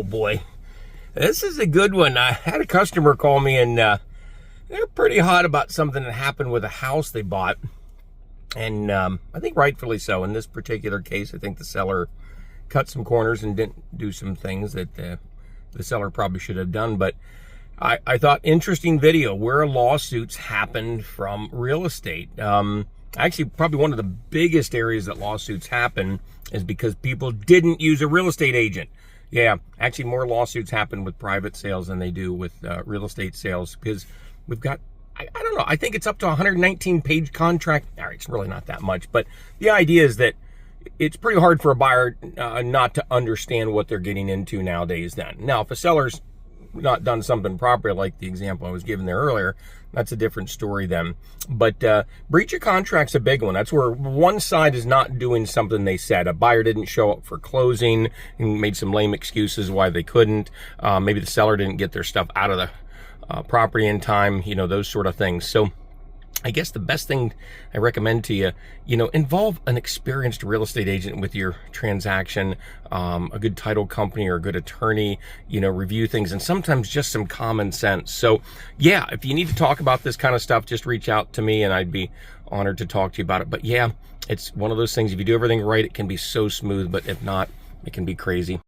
Oh boy, this is a good one. I had a customer call me and they're pretty hot about something that happened with a house they bought. And I think rightfully so. In this particular case, I think the seller cut some corners and didn't do some things that the seller probably should have done. But I thought interesting video where lawsuits happen from real estate. Actually, probably one of the biggest areas that lawsuits happen is because people didn't use a real estate agent. Yeah, actually more lawsuits happen with private sales than they do with real estate sales, because we've got, I don't know, I think it's up to a 119-page contract. All right, it's really not that much, but the idea is that it's pretty hard for a buyer not to understand what they're getting into nowadays then. Now, if a seller's not done something properly, like the example I was given there earlier, that's a different story then. But breach of contract's a big one. That's where one side is not doing something they said. A buyer didn't show up for closing and made some lame excuses why they couldn't. Maybe the seller didn't get their stuff out of the property in time, you know, those sort of things. So I guess the best thing I recommend to you, involve an experienced real estate agent with your transaction, a good title company or a good attorney, review things, and sometimes just some common sense. So yeah, if you need to talk about this kind of stuff, just reach out to me and I'd be honored to talk to you about it. But yeah, it's one of those things, if you do everything right, it can be so smooth, but if not, it can be crazy.